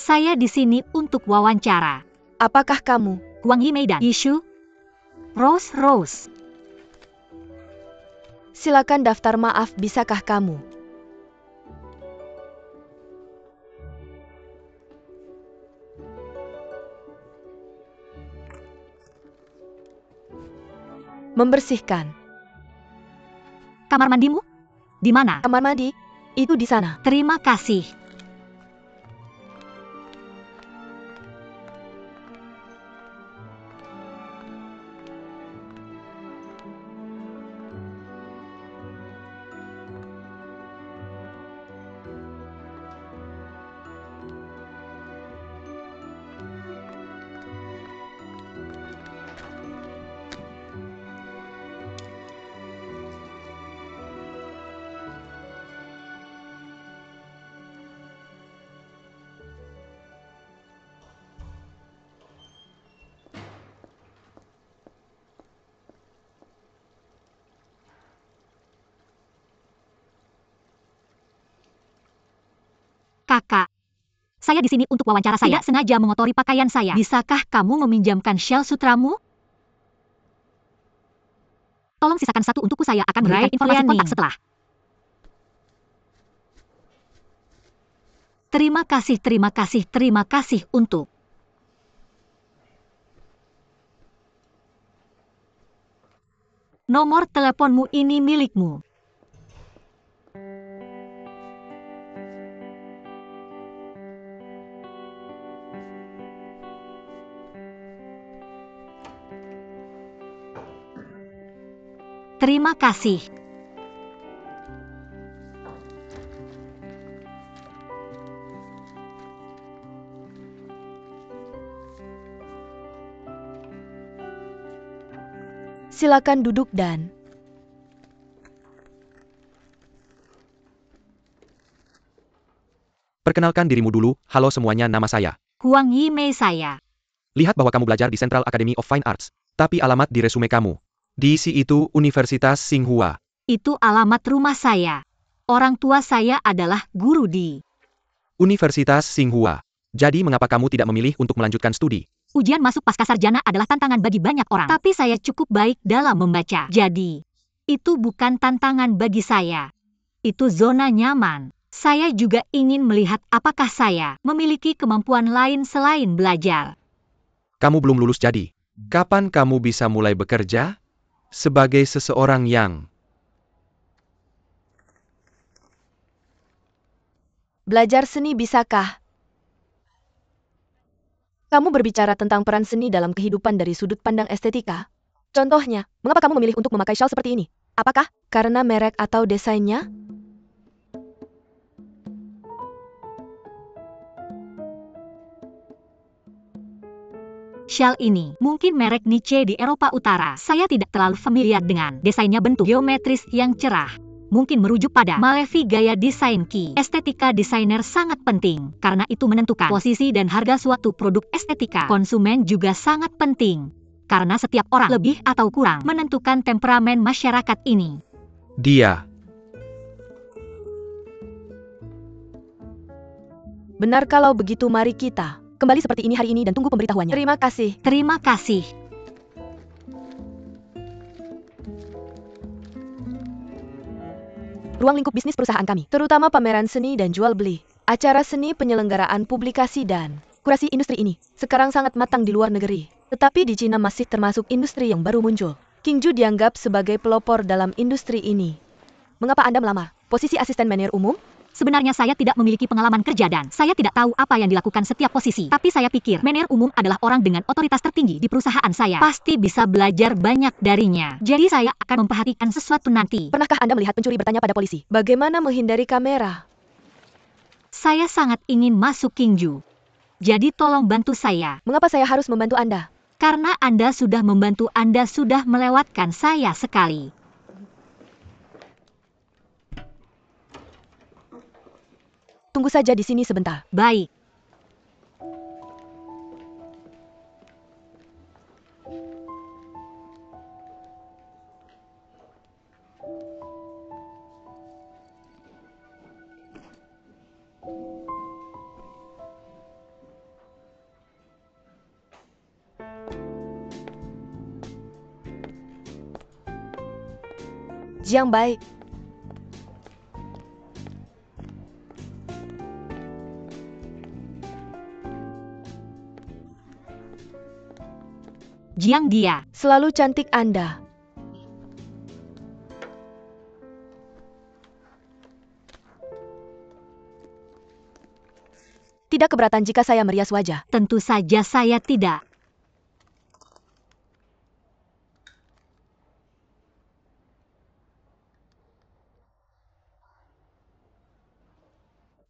Saya di sini untuk wawancara. Apakah kamu? Wang Yimei dan Yishu? Rose. Silakan daftar maaf, bisakah kamu? Membersihkan. Kamar mandimu? Di mana? Kamar mandi? Itu di sana. Terima kasih. Kakak, saya di sini untuk wawancara. Saya tidak sengaja mengotori pakaian saya. Bisakah kamu meminjamkan shell sutramu? Tolong sisakan satu untukku, saya akan memberikan informasi kontak setelah. Terima kasih untuk. Nomor teleponmu ini milikmu. Terima kasih. Silakan duduk dan perkenalkan dirimu dulu. Halo semuanya, nama saya. Wang Yimei saya. Lihat bahwa kamu belajar di Central Academy of Fine Arts. Tapi alamat di resume kamu. Diisi itu Universitas Tsinghua. Itu alamat rumah saya. Orang tua saya adalah guru di Universitas Tsinghua. Jadi mengapa kamu tidak memilih untuk melanjutkan studi? ujian masuk pascasarjana adalah tantangan bagi banyak orang. Tapi saya cukup baik dalam membaca. Jadi, itu bukan tantangan bagi saya. Itu zona nyaman. Saya juga ingin melihat apakah saya memiliki kemampuan lain selain belajar. Kamu belum lulus jadi. Kapan kamu bisa mulai bekerja? Sebagai seseorang yang belajar seni, bisakah? Kamu berbicara tentang peran seni dalam kehidupan dari sudut pandang estetika. Contohnya, mengapa kamu memilih untuk memakai shawl seperti ini? Apakah karena merek atau desainnya? Shawl ini mungkin merek Niche di Eropa Utara. Saya tidak terlalu familiar dengan desainnya, bentuk geometris yang cerah. Mungkin merujuk pada Malevi gaya desain Ki. Estetika desainer sangat penting, karena itu menentukan posisi dan harga suatu produk estetika. Konsumen juga sangat penting, karena setiap orang lebih atau kurang menentukan temperamen masyarakat ini. dia. Benar, kalau begitu mari kita kembali seperti ini hari ini dan tunggu pemberitahuannya. Terima kasih. Terima kasih. Ruang lingkup bisnis perusahaan kami, terutama pameran seni dan jual beli, acara seni, penyelenggaraan publikasi dan kurasi industri ini, sekarang sangat matang di luar negeri. Tetapi di Cina masih termasuk industri yang baru muncul. King Ju dianggap sebagai pelopor dalam industri ini. Mengapa Anda melamar posisi asisten manajer umum? Sebenarnya saya tidak memiliki pengalaman kerja dan saya tidak tahu apa yang dilakukan setiap posisi. Tapi saya pikir manajer umum adalah orang dengan otoritas tertinggi di perusahaan saya. Pasti bisa belajar banyak darinya. Jadi saya akan memperhatikan sesuatu nanti. Pernahkah Anda melihat pencuri bertanya pada polisi, bagaimana menghindari kamera? Saya sangat ingin masuk King Ju. Jadi tolong bantu saya. Mengapa saya harus membantu Anda? Karena Anda sudah membantu, Anda sudah melewatkan saya sekali. Tunggu saja di sini sebentar. Baik. Jiang baik. Jiang dia. Selalu cantik Anda. Tidak keberatan jika saya merias wajah. Tentu saja saya tidak.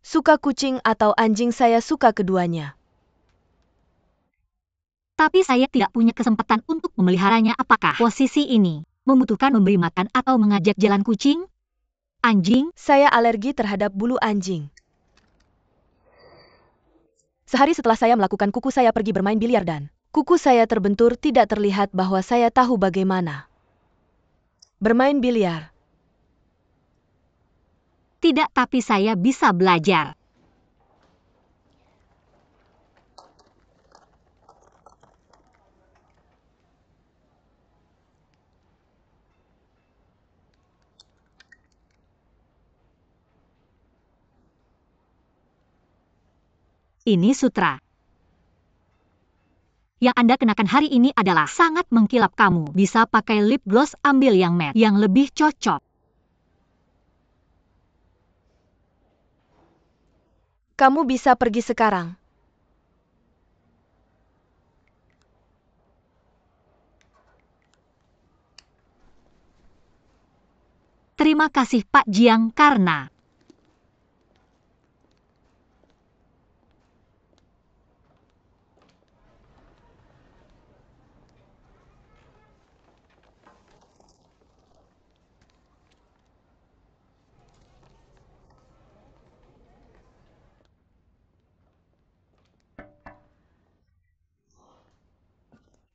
Suka kucing atau anjing, saya suka keduanya. Tapi saya tidak punya kesempatan untuk memeliharanya. Apakah posisi ini membutuhkan memberi makan atau mengajak jalan kucing? Anjing? Saya alergi terhadap bulu anjing. Sehari setelah saya melakukan kuku, saya pergi bermain biliar dan kuku saya terbentur. Tidak terlihat bahwa saya tahu bagaimana bermain biliar. Tidak, tapi saya bisa belajar. Ini sutra. Yang Anda kenakan hari ini adalah sangat mengkilap. Kamu bisa pakai lip gloss, ambil yang matte, yang lebih cocok. Kamu bisa pergi sekarang. Terima kasih Pak Jiang karena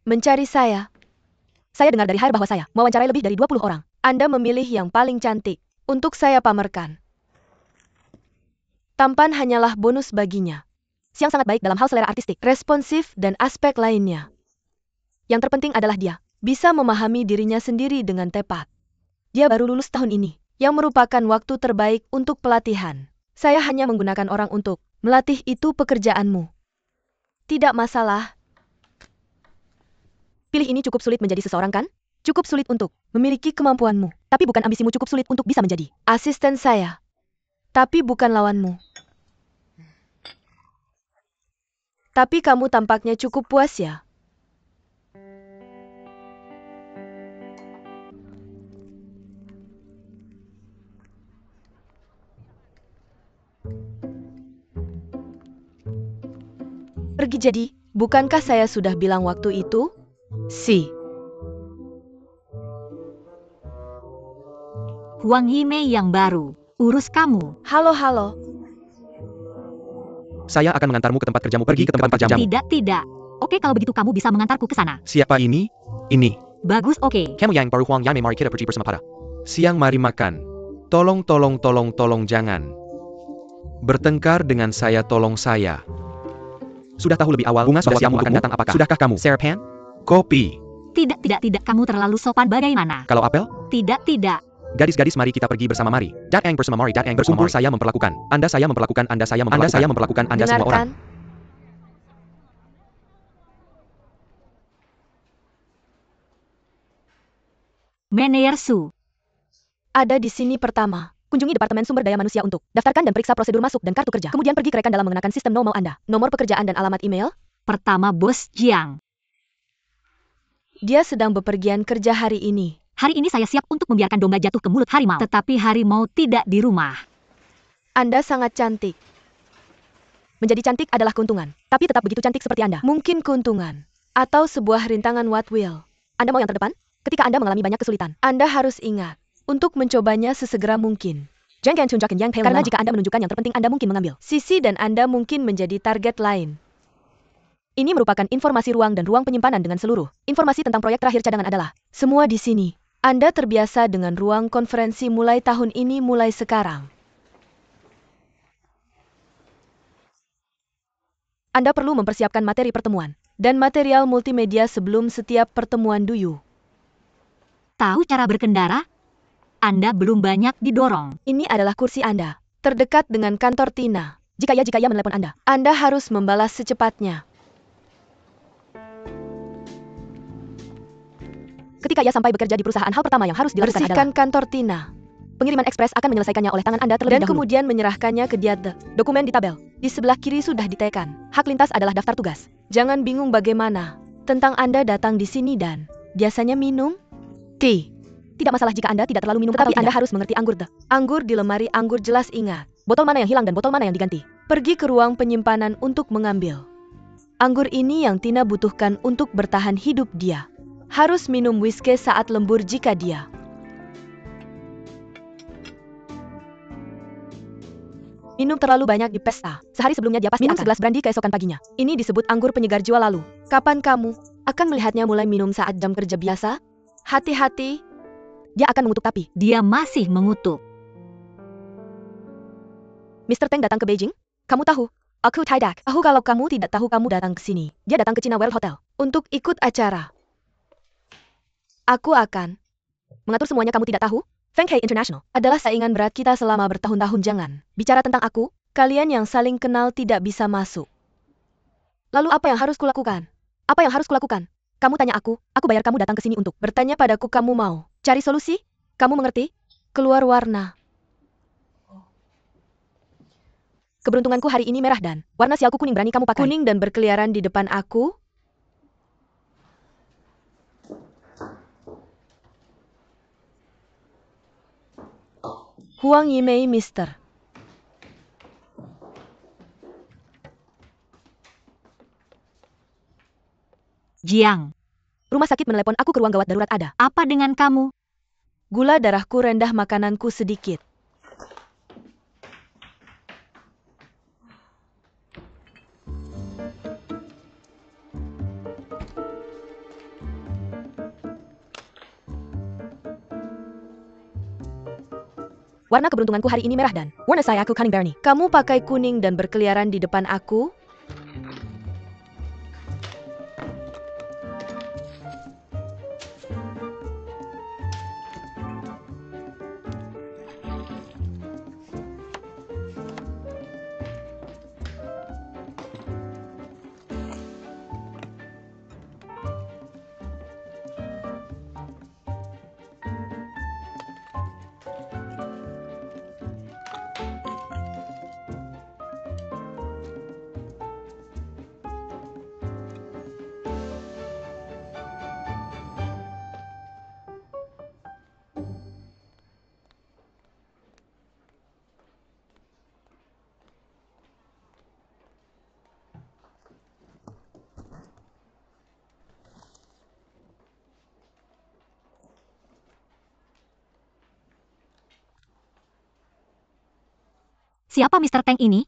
Mencari saya. Saya dengar dari Hair bahwa saya mewawancarai lebih dari 20 orang. Anda memilih yang paling cantik untuk saya pamerkan. Tampan hanyalah bonus baginya. Xiang sangat baik dalam hal selera artistik, responsif, dan aspek lainnya. Yang terpenting adalah dia bisa memahami dirinya sendiri dengan tepat. Dia baru lulus tahun ini, yang merupakan waktu terbaik untuk pelatihan. Saya hanya menggunakan orang untuk melatih. Itu pekerjaanmu. Tidak masalah. Pilih ini cukup sulit menjadi seseorang, kan? Cukup sulit untuk memiliki kemampuanmu. Tapi bukan ambisimu cukup sulit untuk bisa menjadi asisten saya. Tapi bukan lawanmu. Tapi kamu tampaknya cukup puas ya? Pergi jadi, bukankah saya sudah bilang waktu itu? Si. Huang Yimei yang baru. Urus kamu. Halo. Saya akan mengantarmu ke tempat kerjamu. Pergi ke tempat kerjamu. Tidak. Oke, kalau begitu kamu bisa mengantarku ke sana. Siapa ini? Ini. Bagus, oke. Kamu yang baru Huang Yimei, mari kita pergi bersama pada siang. Mari makan. Tolong jangan bertengkar dengan saya, tolong saya. Sudah tahu lebih awal bunga sudah siap akan datang. Apakah sudahkah kamu? Sarapan? Kopi? Tidak, kamu terlalu sopan. Bagaimana? Kalau apel? Tidak. Gadis-gadis, mari kita pergi bersama. Mari. Datang bersama. Mari datang berkumpul. Saya memperlakukan Anda, saya memperlakukan Anda, saya memperlakukan Anda semua orang. Manager Su. Ada di sini pertama. Kunjungi Departemen Sumber Daya Manusia untuk daftarkan dan periksa prosedur masuk dan kartu kerja. Kemudian pergi ke rekan dalam menggunakan sistem No Mau Anda. Nomor pekerjaan dan alamat email. Pertama, Bos Jiang. Dia sedang bepergian kerja hari ini. Hari ini saya siap untuk membiarkan domba jatuh ke mulut harimau. Tetapi harimau tidak di rumah. Anda sangat cantik. Menjadi cantik adalah keuntungan. Tapi tetap begitu cantik seperti Anda. Mungkin keuntungan. Atau sebuah rintangan what will. Anda mau yang terdepan? Ketika Anda mengalami banyak kesulitan, Anda harus ingat untuk mencobanya sesegera mungkin. Karena jika Anda menunjukkan yang terpenting, Anda mungkin mengambil sisi dan Anda mungkin menjadi target lain. Ini merupakan informasi ruang dan ruang penyimpanan dengan seluruh informasi tentang proyek terakhir cadangan adalah semua di sini. Anda terbiasa dengan ruang konferensi mulai tahun ini, mulai sekarang. Anda perlu mempersiapkan materi pertemuan dan material multimedia sebelum setiap pertemuan. Tahu cara berkendara? Anda belum banyak didorong. Ini adalah kursi Anda, terdekat dengan kantor Tina. Jika ia menelepon Anda harus membalas secepatnya. Ketika ia sampai bekerja di perusahaan, hal pertama yang harus dilakukan adalah bersihkan kantor Tina. Pengiriman ekspres akan menyelesaikannya oleh tangan Anda terlebih dahulu. Dan kemudian menyerahkannya ke dia. Dokumen di tabel. Di sebelah kiri sudah ditekan. Hak lintas adalah daftar tugas. Jangan bingung bagaimana tentang Anda datang di sini dan biasanya minum teh. Tidak masalah jika Anda tidak terlalu minum, tetapi Anda harus mengerti anggur. Anggur di lemari anggur jelas ingat. Botol mana yang hilang dan botol mana yang diganti. Pergi ke ruang penyimpanan untuk mengambil. Anggur ini yang Tina butuhkan untuk bertahan hidup dia. Harus minum whisky saat lembur jika dia minum terlalu banyak di pesta. Sehari sebelumnya dia pasti minum segelas brandy keesokan paginya. Ini disebut anggur penyegar jiwa lalu. Kapan kamu akan melihatnya mulai minum saat jam kerja biasa? Hati-hati. Dia akan mengutuk tapi Dia masih mengutuk. Mr. Teng datang ke Beijing? Kamu tahu? Aku tidak tahu. Kalau kamu tidak tahu, kamu datang ke sini. Dia datang ke China World Hotel untuk ikut acara. Aku akan mengatur semuanya. Kamu tidak tahu? Feng Hei International adalah saingan berat kita selama bertahun-tahun. Jangan bicara tentang aku. Kalian yang saling kenal tidak bisa masuk. Lalu apa yang harus kulakukan? Apa yang harus kulakukan? Kamu tanya aku bayar kamu datang ke sini untuk bertanya padaku. Kamu mau cari solusi? Kamu mengerti? Keluar warna. Keberuntunganku hari ini merah dan warna sialku kuning. Berani kamu pakai kuning dan berkeliaran di depan aku? Huang Yimei, Mister. Jiang, Rumah sakit menelepon aku ke ruang gawat darurat. Ada apa dengan kamu? gula darahku rendah, makananku sedikit. Warna keberuntunganku hari ini merah dan warna saya aku kuning. Bernie, kamu pakai kuning dan berkeliaran di depan aku? Siapa Mr. Teng ini?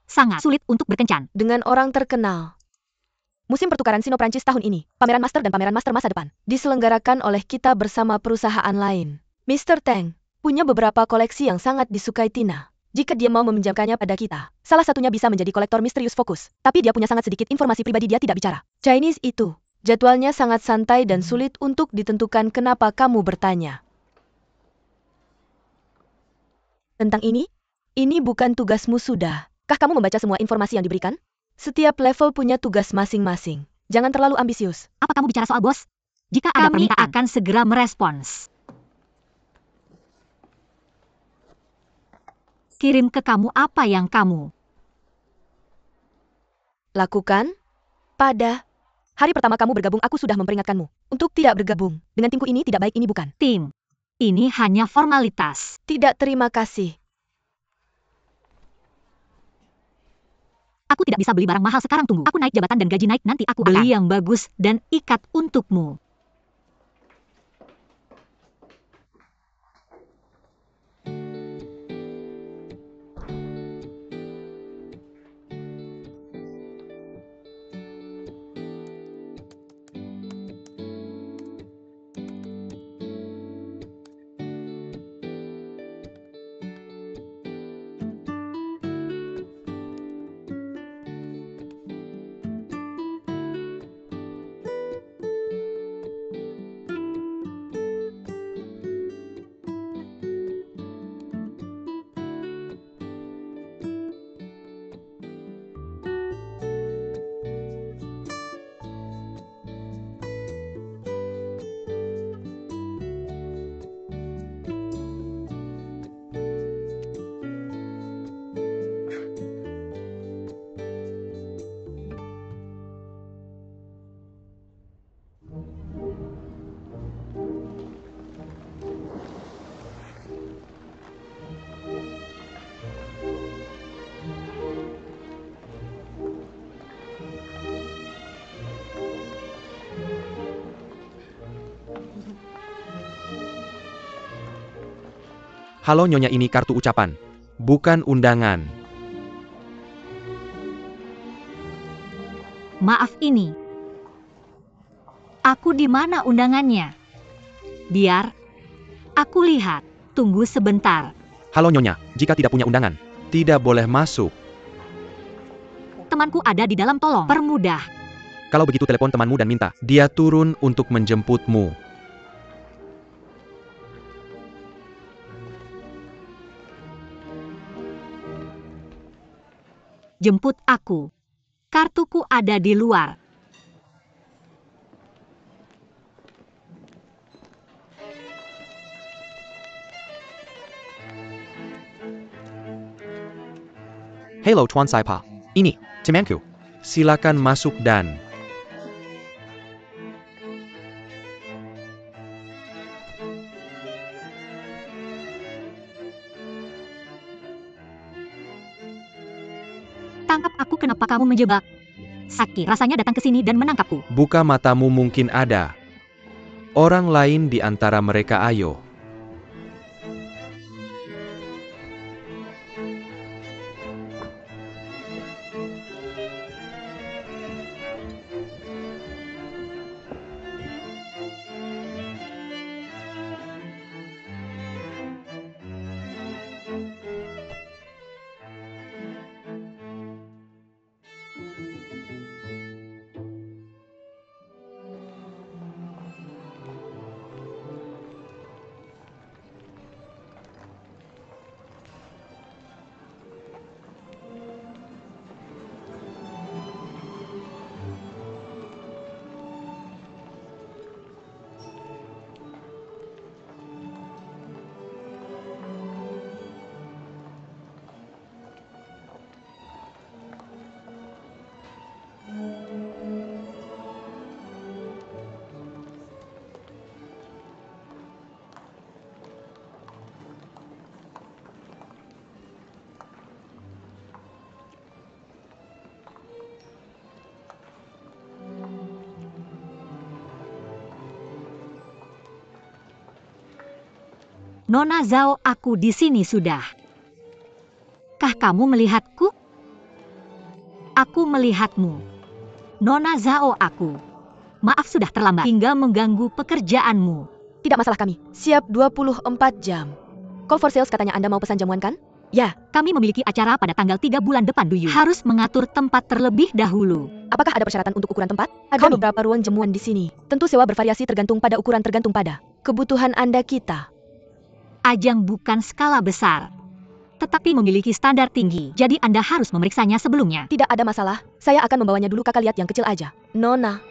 Sangat sulit untuk berkencan. Dengan orang terkenal. Musim pertukaran Sino-Prancis tahun ini, pameran master dan pameran master masa depan, diselenggarakan oleh kita bersama perusahaan lain. Mr. Teng punya beberapa koleksi yang sangat disukai Tina. Jika dia mau meminjamkannya pada kita, salah satunya bisa menjadi kolektor misterius fokus. Tapi dia punya sangat sedikit informasi pribadi, dia tidak bicara Chinese itu. Jadwalnya sangat santai dan sulit untuk ditentukan. Kenapa kamu bertanya tentang ini? Ini bukan tugasmu, sudah. Kah kamu membaca semua informasi yang diberikan? Setiap level punya tugas masing-masing. Jangan terlalu ambisius. Apa kamu bicara soal bos? Jika ada Kami permintaan, akan segera merespons. Kirim ke kamu apa yang kamu lakukan. Pada hari pertama kamu bergabung, aku sudah memperingatkanmu untuk tidak bergabung dengan timku. Ini tidak baik, ini bukan tim. Ini hanya formalitas. Tidak, terima kasih. Aku tidak bisa beli barang mahal sekarang, tunggu. Aku naik jabatan dan gaji naik, nanti aku beli yang bagus dan ikat untukmu. Halo Nyonya, ini kartu ucapan. Bukan undangan. Maaf ini. Aku di mana undangannya? Biar aku lihat. Tunggu sebentar. Halo Nyonya, jika tidak punya undangan, tidak boleh masuk. Temanku ada di dalam, tolong permudah. Kalau begitu telepon temanmu dan minta dia turun untuk menjemputmu. Jemput aku. Kartuku ada di luar. Hello Tuan Saipa. Ini, temanku. Silakan masuk dan... Tangkap aku, kenapa kamu menjebak? Saki rasanya datang ke sini dan menangkapku. Buka matamu, mungkin ada orang lain di antara mereka. Ayo. Nona Zhao, aku di sini sudah. Kah kamu melihatku? Aku melihatmu. Nona Zhao, aku. Maaf sudah terlambat hingga mengganggu pekerjaanmu. Tidak masalah, kami siap 24 jam. Call for sales katanya Anda mau pesan jamuan kan? Ya. Kami memiliki acara pada tanggal 3 bulan depan, Duyu. Harus mengatur tempat terlebih dahulu. Apakah ada persyaratan untuk ukuran tempat? Ada beberapa ruang jamuan di sini. Tentu sewa bervariasi tergantung pada ukuran, tergantung pada kebutuhan Anda. Kita Ajang bukan skala besar, tetapi memiliki standar tinggi, jadi Anda harus memeriksanya sebelumnya. tidak ada masalah. Saya akan membawanya dulu, kakak lihat yang kecil aja. Nona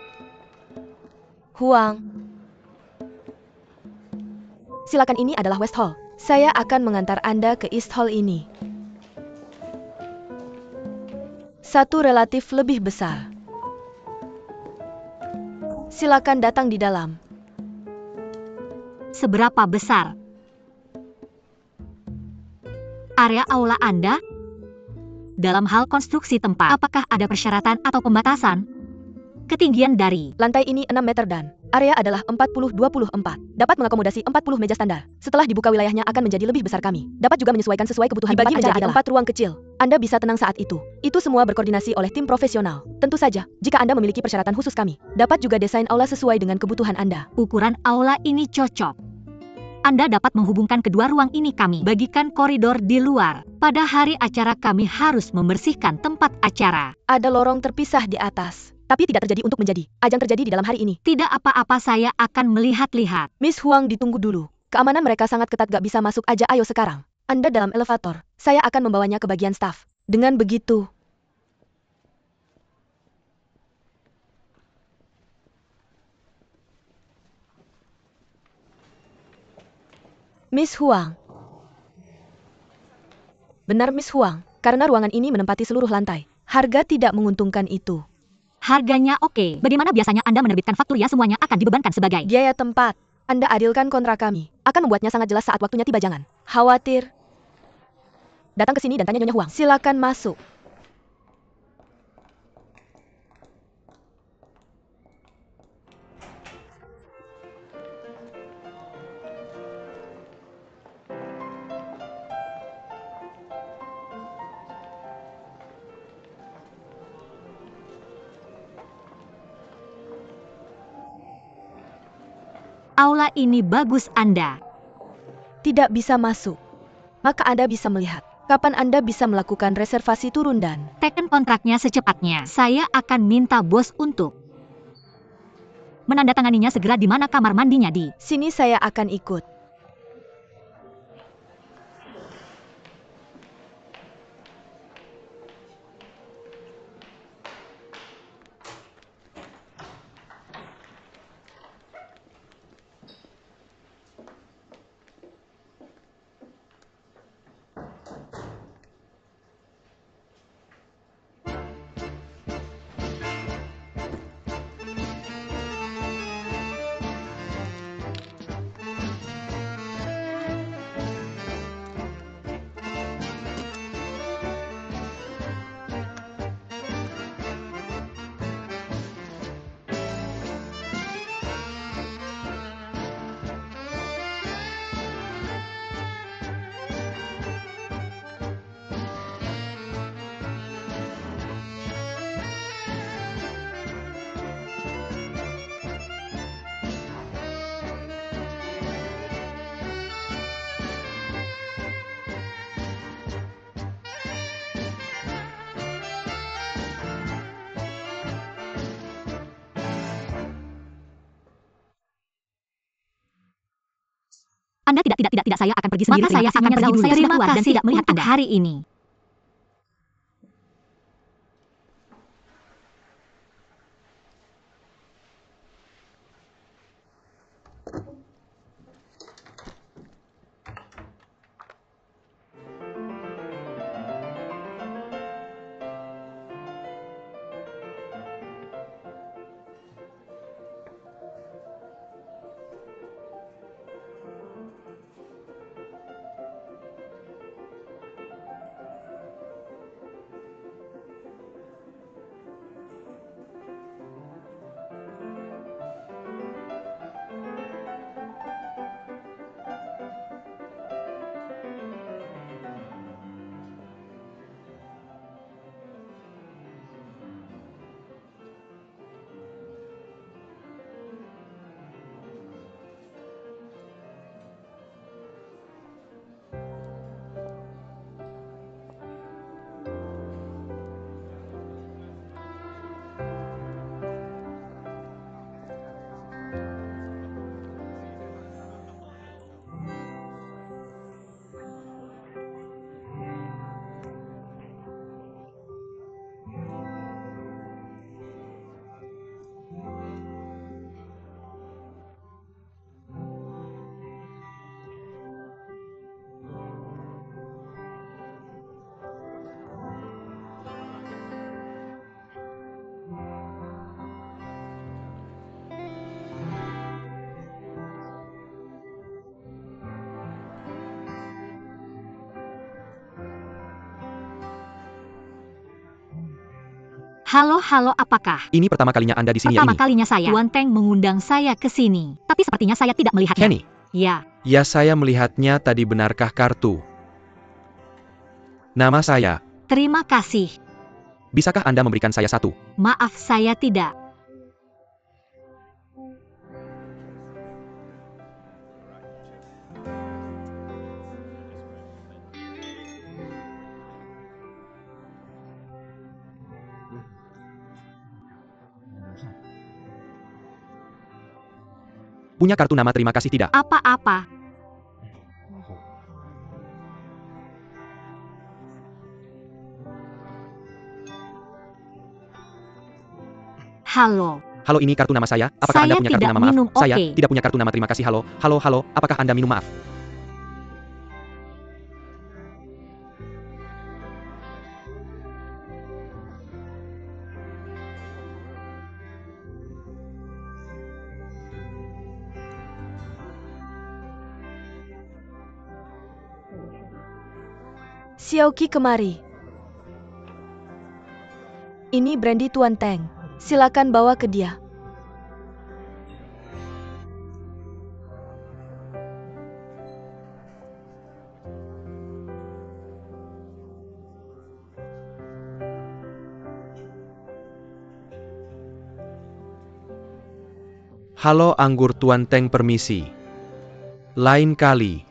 Huang. Silakan, ini adalah West Hall. Saya akan mengantar Anda ke East Hall ini. Satu relatif lebih besar. Silakan datang di dalam. Seberapa besar area aula Anda? Dalam hal konstruksi tempat, apakah ada persyaratan atau pembatasan? Ketinggian dari Lantai ini 6 meter dan area adalah 40-24. Dapat mengakomodasi 40 meja standar. Setelah dibuka wilayahnya akan menjadi lebih besar. Kami dapat juga menyesuaikan sesuai kebutuhan. Dibagi menjadi 4 ruang kecil. Anda bisa tenang saat itu. Itu semua berkoordinasi oleh tim profesional. Tentu saja, jika Anda memiliki persyaratan khusus, kami dapat juga desain aula sesuai dengan kebutuhan Anda. ukuran aula ini cocok. Anda dapat menghubungkan kedua ruang ini. Kami bagikan koridor di luar. Pada hari acara kami harus membersihkan tempat acara. Ada lorong terpisah di atas. Tapi tidak terjadi untuk menjadi ajang terjadi di dalam hari ini. Tidak apa-apa, saya akan melihat-lihat. Miss Huang, ditunggu dulu. Keamanan mereka sangat ketat, gak bisa masuk aja. Ayo sekarang. Anda dalam elevator. Saya akan membawanya ke bagian staf. Dengan begitu, Miss Huang. Benar, Miss Huang. Karena ruangan ini menempati seluruh lantai. Harga tidak menguntungkan itu. Harganya oke. Bagaimana biasanya Anda menerbitkan faktur? Ya, semuanya akan dibebankan sebagai Biaya tempat. Anda adilkan kontrak kami. Akan membuatnya sangat jelas saat waktunya tiba. Jangan khawatir. Datang ke sini dan tanya Nyonya Huang. Silakan masuk. Aula ini bagus Anda. Tidak bisa masuk. Maka Anda bisa melihat kapan Anda bisa melakukan reservasi turun dan Teken kontraknya secepatnya. Saya akan minta bos untuk menandatanganinya segera. Di mana kamar mandinya? Di sini saya akan ikut. Anda tidak, saya akan pergi sendiri. Saya akan pergi dulu. Terima kasih dan tidak melihat Anda hari ini. Halo, apakah? Ini pertama kalinya Anda di sini ya Pertama ini? kalinya saya. Tuan Teng mengundang saya ke sini. Tapi sepertinya saya tidak melihatnya. Kenny? Ya, Ya saya melihatnya tadi, benarkah kartu? Nama saya. terima kasih. Bisakah Anda memberikan saya satu? Maaf, saya tidak. Punya kartu nama terima kasih tidak? Apa-apa. Halo. Halo, ini kartu nama saya. Apakah Saya Anda punya kartu tidak nama maaf? minum, Saya oke. tidak punya kartu nama terima kasih. Halo, apakah Anda minum maaf? Xiaoqi kemari. Ini brandy Tuan Teng. Silakan bawa ke dia. Halo anggur Tuan Teng, permisi. Lain kali.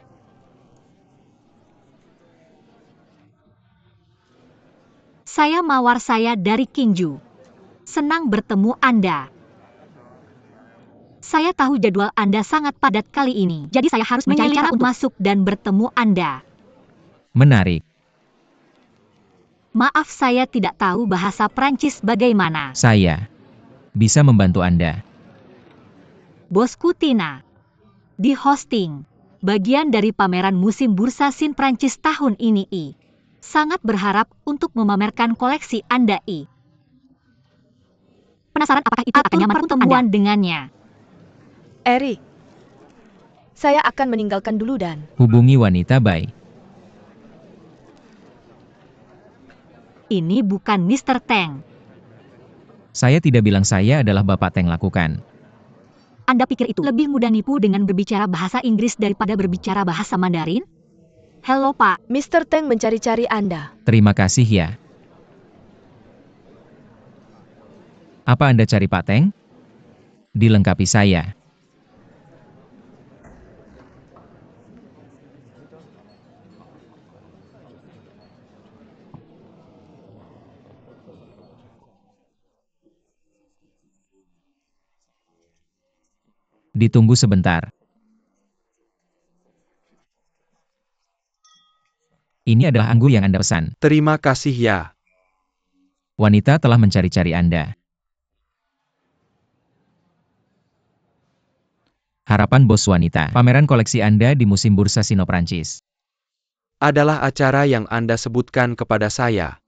Saya Mawar, saya dari Kinju. Senang bertemu Anda. Saya tahu jadwal Anda sangat padat kali ini, jadi saya harus mencari cara untuk masuk dan bertemu Anda. Menarik. Maaf, saya tidak tahu bahasa Prancis bagaimana. Saya bisa membantu Anda. Bosku Tina. Di hosting. Bagian dari pameran musim bursa Sin Prancis tahun ini sangat berharap untuk memamerkan koleksi Anda Penasaran apakah itu akan nyaman untuk pertemuan dengannya? Eri, saya akan meninggalkan dulu dan Hubungi wanita baik. Ini bukan Mr. Teng. Saya tidak bilang saya adalah Bapak Teng lakukan. Anda pikir itu lebih mudah nipu dengan berbicara bahasa Inggris daripada berbicara bahasa Mandarin? Halo Pak. Mr. Teng mencari-cari Anda. Terima kasih ya. Apa Anda cari Pak Teng? Dilengkapi saya. Ditunggu sebentar. Ini adalah anggur yang Anda pesan. Terima kasih ya. Wanita telah mencari-cari Anda. Harapan bos wanita. Pameran koleksi Anda di musim bursa Sino Prancis. Adalah acara yang Anda sebutkan kepada saya.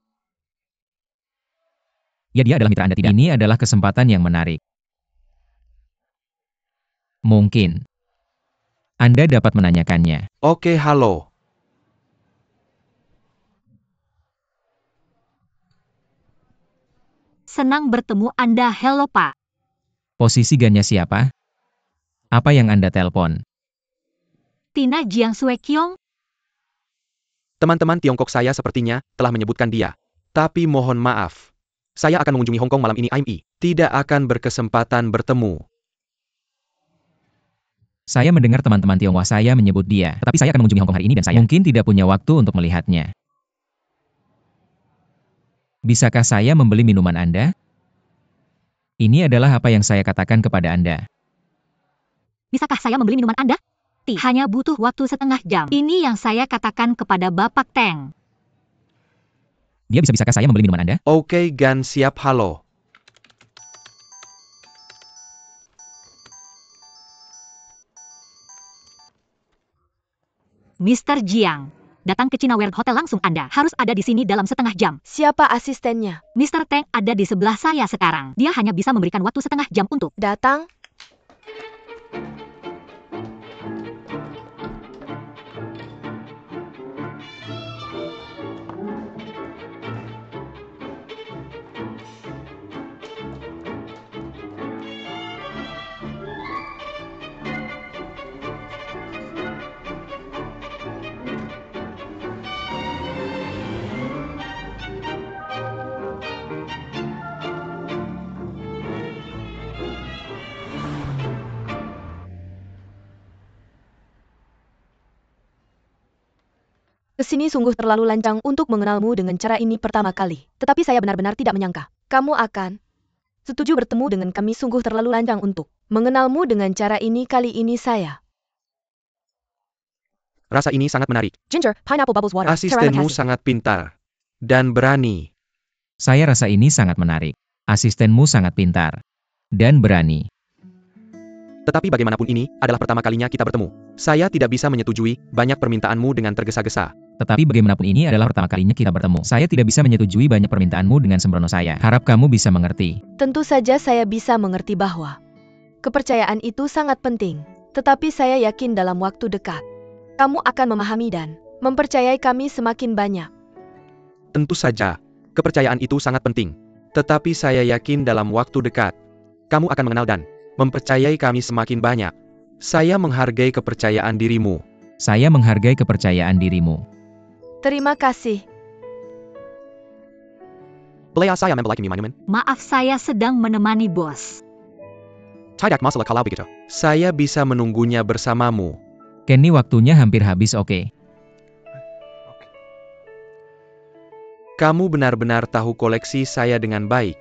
Ya, dia adalah mitra Anda tidak. Ini adalah kesempatan yang menarik. Mungkin Anda dapat menanyakannya. Oke, halo. Senang bertemu Anda. Halo Pak. Posisi Ganya siapa? Apa yang Anda telepon? Tina Jiang Suekyong. Teman-teman Tiongkok saya sepertinya telah menyebutkan dia. Tapi mohon maaf. Saya akan mengunjungi Hong Kong malam ini. Tidak akan berkesempatan bertemu. Saya mendengar teman-teman Tionghoa saya menyebut dia, tetapi saya akan mengunjungi Hong Kong hari ini dan saya mungkin tidak punya waktu untuk melihatnya. Bisakah saya membeli minuman Anda? Ini adalah apa yang saya katakan kepada Anda. Bisakah saya membeli minuman Anda? Hanya butuh waktu setengah jam. Ini yang saya katakan kepada Bapak Teng. Dia bisakah saya membeli minuman Anda? Oke, Gan, siap. Halo. Mr. Jiang. Datang ke China World Hotel langsung, Anda harus ada di sini dalam setengah jam. Siapa asistennya? Mr. Teng ada di sebelah saya sekarang. Dia hanya bisa memberikan waktu setengah jam untuk Datang. Kesini sungguh terlalu lancang untuk mengenalmu dengan cara ini pertama kali. Tetapi saya benar-benar tidak menyangka. Kamu akan setuju bertemu dengan kami. Sungguh terlalu lancang untuk mengenalmu dengan cara ini kali ini saya. Rasa ini sangat menarik. Ginger, pineapple bubbles water. Asistenmu sangat pintar. Dan berani. Saya rasa ini sangat menarik. Asistenmu sangat pintar. Dan berani. Tetapi bagaimanapun ini adalah pertama kalinya kita bertemu. Saya tidak bisa menyetujui banyak permintaanmu dengan tergesa-gesa. Tetapi bagaimanapun ini adalah pertama kalinya kita bertemu. Saya tidak bisa menyetujui banyak permintaanmu dengan sembrono saya. Harap kamu bisa mengerti. Tentu saja saya bisa mengerti bahwa kepercayaan itu sangat penting. Tetapi saya yakin dalam waktu dekat, kamu akan memahami dan mempercayai kami semakin banyak. Tentu saja, kepercayaan itu sangat penting. Tetapi saya yakin dalam waktu dekat, kamu akan mengenal dan mempercayai kami semakin banyak. Saya menghargai kepercayaan dirimu. Saya menghargai kepercayaan dirimu. Terima kasih. Boleh saya membeli monumen? Maaf, saya sedang menemani bos. Tidak masalah kalau begitu. Saya bisa menunggunya bersamamu. Kenny, waktunya hampir habis, oke. Kamu benar-benar tahu koleksi saya dengan baik.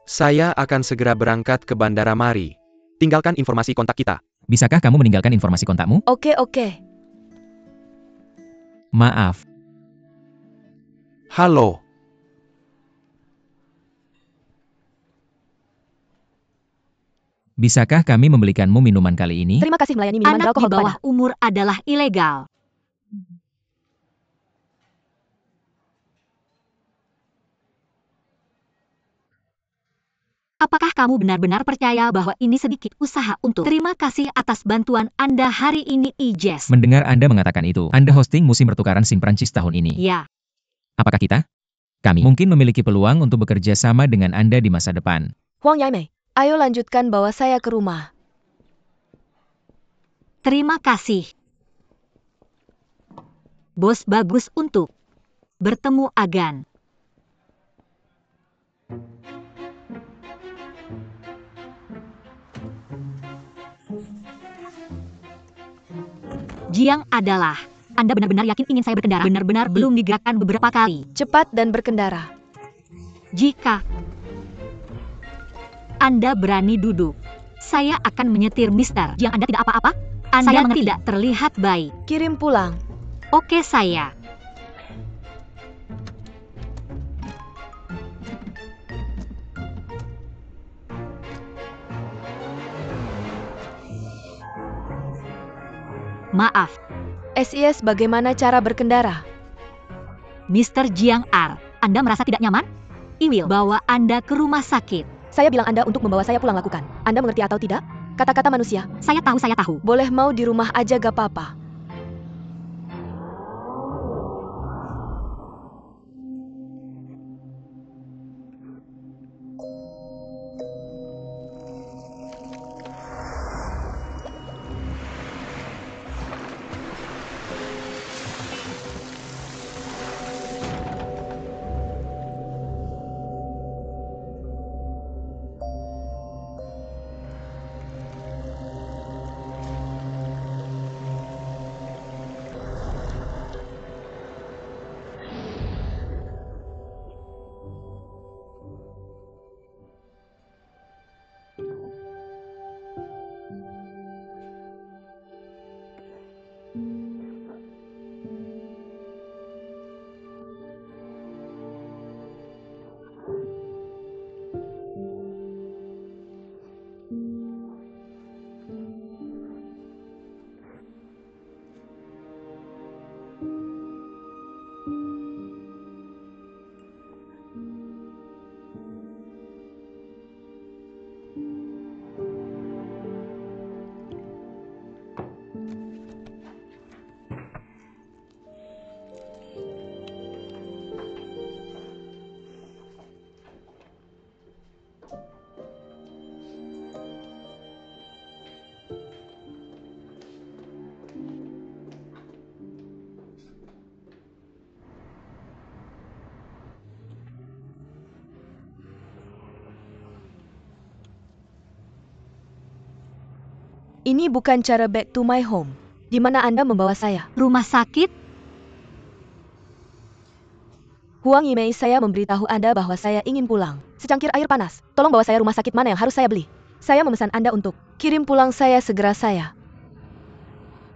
Saya akan segera berangkat ke Bandara Mari. Tinggalkan informasi kontak kita. Bisakah kamu meninggalkan informasi kontakmu? Oke. Maaf. Halo. Bisakah kami membelikanmu minuman kali ini? Terima kasih melayani minuman Anak di beralkohol bawah kepada. umur adalah ilegal. Apakah kamu benar-benar percaya bahwa ini sedikit usaha untuk terima kasih atas bantuan Anda hari ini, Ijes? Mendengar Anda mengatakan itu, Anda hosting musim pertukaran SIM Prancis tahun ini. Ya, Apakah kita? Kami mungkin memiliki peluang untuk bekerja sama dengan Anda di masa depan. Huang Yaimei, ayo lanjutkan bawa saya ke rumah. terima kasih. Bos, bagus untuk bertemu Agan. Jiang adalah, Anda benar-benar yakin ingin saya berkendara? Benar-benar belum digerakkan beberapa kali. Cepat dan berkendara. Jika Anda berani duduk, saya akan menyetir, Mister. Jiang, Anda tidak apa-apa? Anda tidak terlihat baik. Kirim pulang. Oke, saya. Maaf, SIS, bagaimana cara berkendara? Mr. Jiang R. Anda merasa tidak nyaman? I will bawa Anda ke rumah sakit. Saya bilang Anda untuk membawa saya pulang, lakukan. Anda mengerti atau tidak? Kata-kata manusia. Saya tahu. Boleh mau di rumah aja gak apa-apa. Ini bukan cara back to my home. Di mana Anda membawa saya? Rumah sakit? Huang Yimei, saya memberitahu Anda bahwa saya ingin pulang. Secangkir air panas. Tolong bawa saya rumah sakit mana yang harus saya beli. Saya memesan Anda untuk kirim pulang saya segera saya.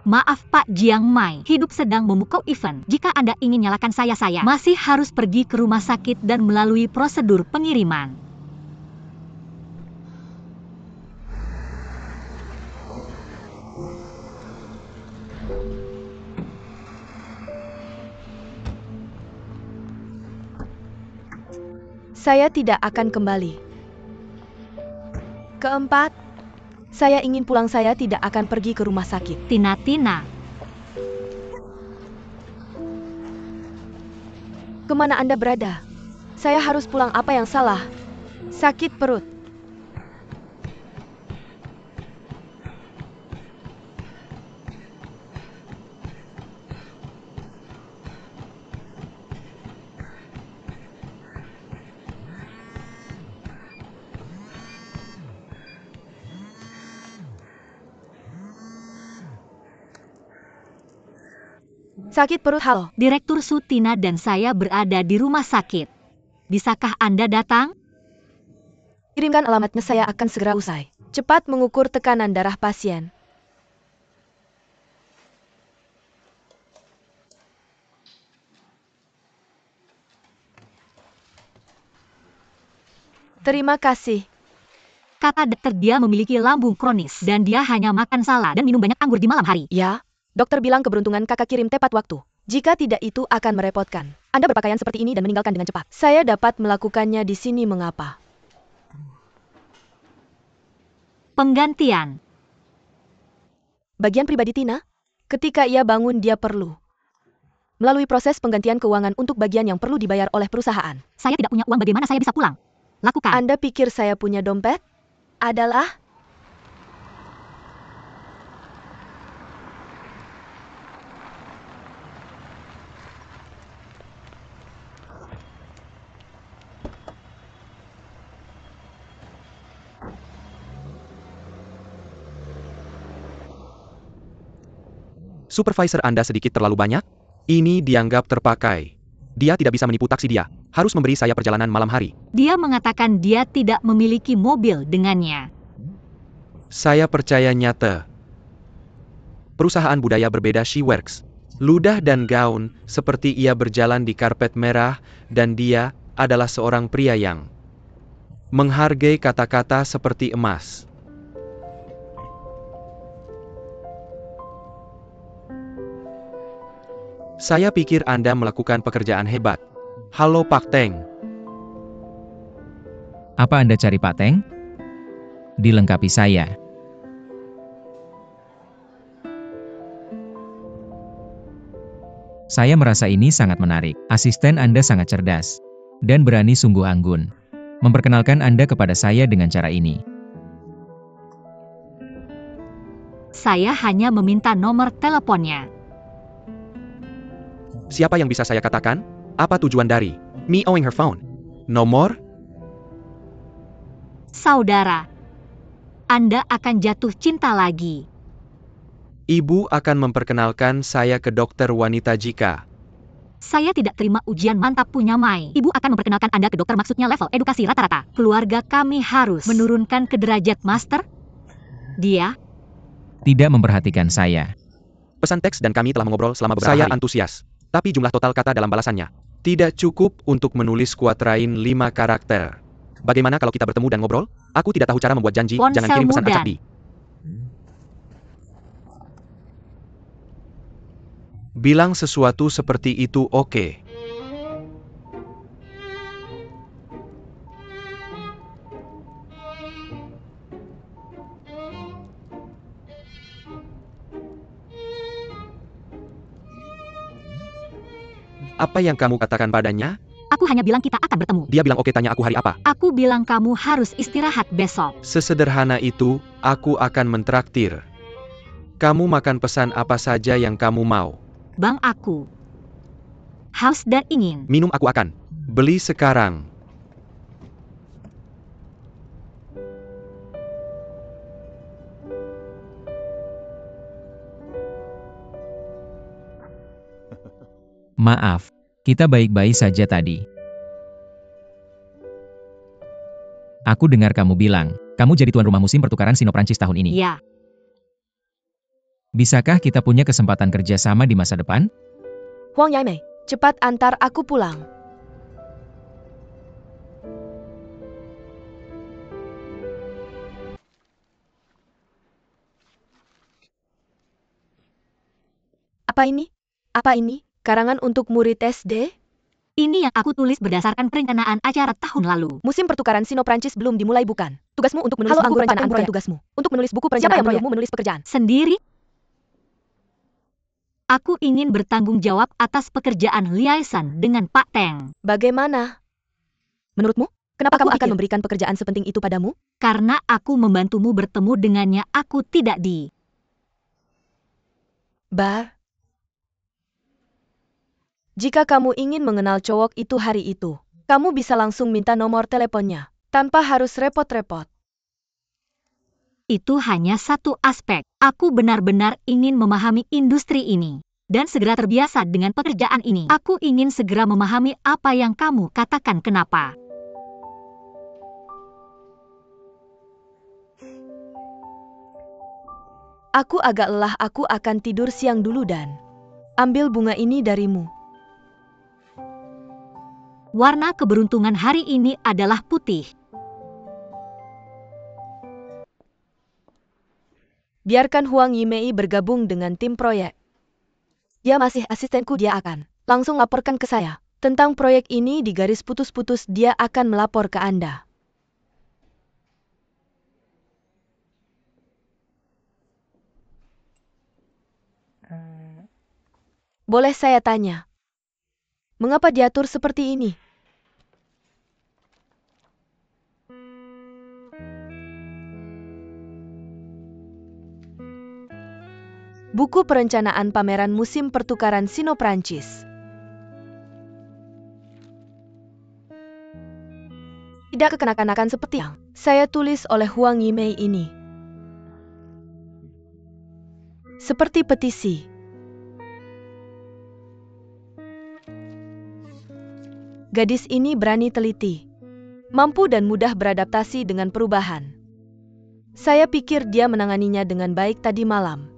Maaf Pak Jiang Mai, hidup sedang memukau event. Jika Anda ingin nyalakan saya masih harus pergi ke rumah sakit dan melalui prosedur pengiriman. Saya tidak akan kembali. Keempat, saya ingin pulang, saya tidak akan pergi ke rumah sakit. Tina. Kemana Anda berada? Saya harus pulang, apa yang salah? Sakit perut. Sakit perut halo. Direktur Sutina dan saya berada di rumah sakit. Bisakah Anda datang? Kirimkan alamatnya, saya akan segera usai. Cepat mengukur tekanan darah pasien. Terima kasih. Kata dokter dia memiliki lambung kronis dan dia hanya makan salad dan minum banyak anggur di malam hari. Ya, dokter bilang keberuntungan kakak kirim tepat waktu. Jika tidak itu akan merepotkan. Anda berpakaian seperti ini dan meninggalkan dengan cepat. Saya dapat melakukannya di sini mengapa? Penggantian. Bagian pribadi Tina? Ketika ia bangun dia perlu melalui proses penggantian keuangan untuk bagian yang perlu dibayar oleh perusahaan. Saya tidak punya uang, bagaimana saya bisa pulang? Lakukan. Anda pikir saya punya dompet? Adalah Supervisor Anda sedikit terlalu banyak? Ini dianggap terpakai. Dia tidak bisa menipu taksi dia. Harus memberi saya perjalanan malam hari. Dia mengatakan dia tidak memiliki mobil dengannya. Saya percaya nyata. Perusahaan budaya berbeda She Works. Ludah dan gaun, seperti ia berjalan di karpet merah, dan dia adalah seorang pria yang menghargai kata-kata seperti emas. Saya pikir Anda melakukan pekerjaan hebat. Halo Pak Teng. Apa Anda cari Pak Teng? Dilengkapi saya. Saya merasa ini sangat menarik. Asisten Anda sangat cerdas dan berani sungguh anggun. Memperkenalkan Anda kepada saya dengan cara ini. Saya hanya meminta nomor teleponnya. Siapa yang bisa saya katakan? Apa tujuan dari me owing her phone? Nomor? Saudara, Anda akan jatuh cinta lagi. Ibu akan memperkenalkan saya ke dokter wanita jika Saya tidak terima ujian mantap punya Mai. Ibu akan memperkenalkan Anda ke dokter, maksudnya level edukasi rata-rata. Keluarga kami harus menurunkan ke derajat master. Dia Tidak memperhatikan saya. pesan teks dan kami telah mengobrol selama beberapa hari. Saya antusias. Tapi jumlah total kata dalam balasannya tidak cukup untuk menulis kuatrain 5 karakter. Bagaimana kalau kita bertemu dan ngobrol? Aku tidak tahu cara membuat janji, Ponsel jangan kirim pesan mudan. acak di. Bilang sesuatu seperti itu oke. Apa yang kamu katakan padanya? Aku hanya bilang kita akan bertemu. Dia bilang oke, tanya aku hari apa. Aku bilang kamu harus istirahat besok. Sesederhana itu, aku akan mentraktir. Kamu makan pesan apa saja yang kamu mau. Bang, aku haus dan ingin. Minum aku akan beli sekarang. Maaf, kita baik-baik saja tadi. Aku dengar kamu bilang, kamu jadi tuan rumah musim pertukaran Sino-Prancis tahun ini. Ya, Bisakah kita punya kesempatan kerja sama di masa depan? Huang Yaimei, cepat antar aku pulang. Apa ini? Apa ini? Karangan untuk murid SD? ini yang aku tulis berdasarkan perencanaan acara tahun lalu. Musim pertukaran Sino-Prancis belum dimulai bukan? Tugasmu untuk menulis buku perencanaan proyek. Tugasmu untuk menulis buku perencanaan proyekmu menulis pekerjaan. Sendiri? Aku ingin bertanggung jawab atas pekerjaan liaison dengan Pak Teng. Bagaimana? Menurutmu? Kenapa Aku kamu akan pikir- memberikan pekerjaan sepenting itu padamu? Karena aku membantumu bertemu dengannya, aku tidak di. Bar. Jika kamu ingin mengenal cowok itu hari itu, kamu bisa langsung minta nomor teleponnya, tanpa harus repot-repot. Itu hanya satu aspek. Aku benar-benar ingin memahami industri ini. dan segera terbiasa dengan pekerjaan ini. Aku ingin segera memahami apa yang kamu katakan kenapa. Aku agak lelah, aku akan tidur siang dulu dan ambil bunga ini darimu. Warna keberuntungan hari ini adalah putih. Biarkan Huang Yimei bergabung dengan tim proyek. Dia masih asistenku, dia akan langsung laporkan ke saya. Tentang proyek ini di garis putus-putus, dia akan melapor ke Anda. Boleh saya tanya, mengapa diatur seperti ini? Buku perencanaan pameran musim pertukaran Sino-Prancis. Tidak kekanak-kanakan seperti yang saya tulis oleh Huang Yimei ini. Seperti petisi. Gadis ini berani, teliti, mampu dan mudah beradaptasi dengan perubahan. Saya pikir dia menanganinya dengan baik tadi malam.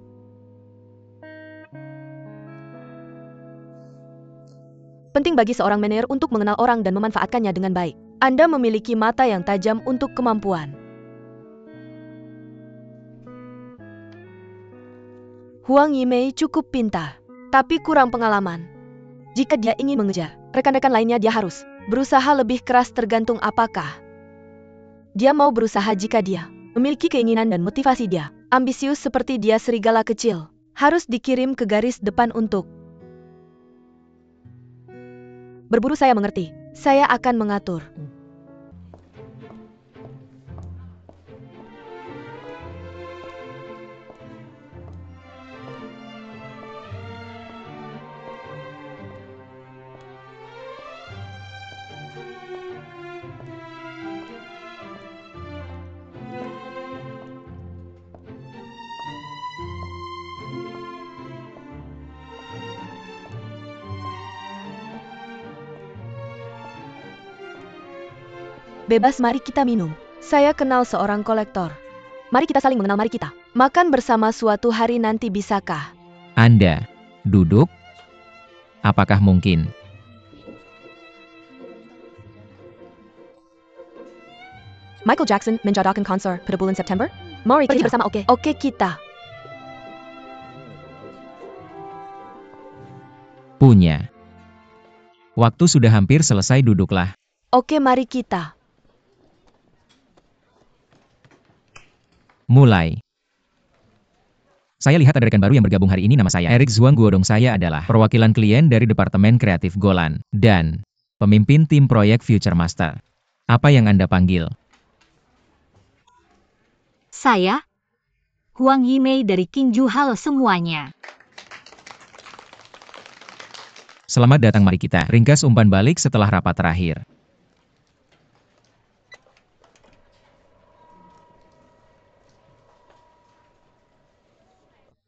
Penting bagi seorang manajer untuk mengenal orang dan memanfaatkannya dengan baik. Anda memiliki mata yang tajam untuk kemampuan. Huang Yimei cukup pintar, tapi kurang pengalaman. Jika dia ingin mengejar rekan-rekan lainnya, dia harus berusaha lebih keras, tergantung apakah dia mau berusaha. Jika dia memiliki keinginan dan motivasi, dia ambisius seperti dia, serigala kecil, harus dikirim ke garis depan untuk berburu. Saya mengerti. Saya akan mengatur. Bebas, mari kita minum. Saya kenal seorang kolektor. Mari kita saling mengenal, mari kita makan bersama suatu hari nanti, bisakah? Anda duduk? Apakah mungkin? Michael Jackson menjadikan konser pada bulan September. Mari kita bersama, oke? Oke, kita Punya. Waktu sudah hampir selesai, duduklah. Oke, mari kita Mulai. Saya lihat ada rekan baru yang bergabung hari ini. Nama saya Eric Zhuang Guodong. Saya adalah perwakilan klien dari Departemen Kreatif Golan dan pemimpin tim proyek Future Master. Apa yang Anda panggil? Saya, Huang Yimei dari Kinju. Halo semuanya. Selamat datang, mari kita ringkas umpan balik setelah rapat terakhir.